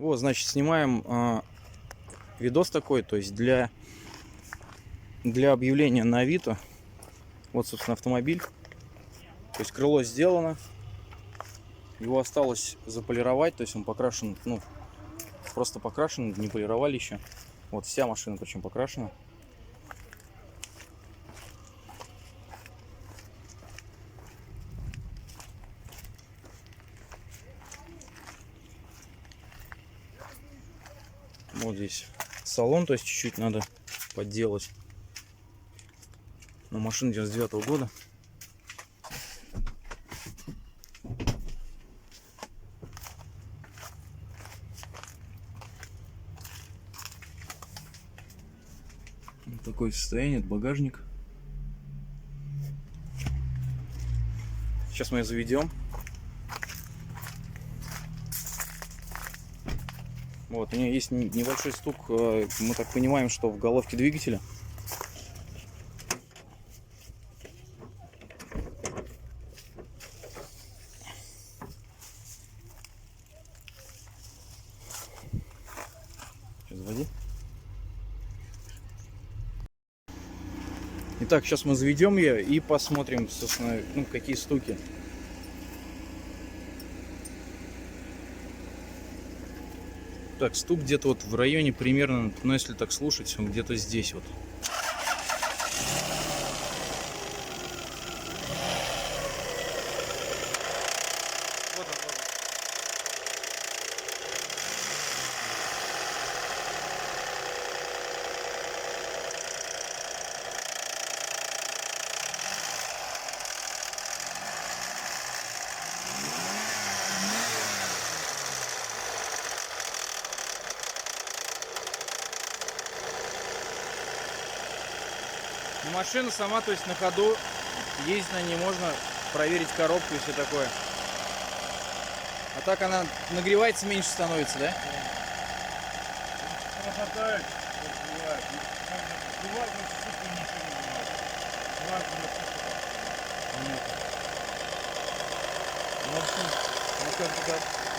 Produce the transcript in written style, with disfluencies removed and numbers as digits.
Вот, значит, снимаем видос такой, то есть для объявления на Авито. Вот, собственно, автомобиль. То есть крыло сделано. Его осталось заполировать, то есть он покрашен, ну, просто покрашен, не полировали еще. Вот вся машина причем покрашена. Вот здесь салон, то есть чуть-чуть надо подделать. Но машина 99-го года. Вот такое состояние, это багажник. Сейчас мы ее заведем. Вот, у нее есть небольшой стук, мы так понимаем, что в головке двигателя. Сейчас заводи. Итак, сейчас мы заведем ее и посмотрим, собственно, ну, какие стуки. Так, стук где-то вот в районе примерно, ну если так слушать, он где-то здесь вот. Вот он, вот он. Но машина сама, то есть на ходу, ездить на ней можно, проверить коробку и все такое. А так она нагревается, меньше становится, да? Хватает, Ну, как-то так.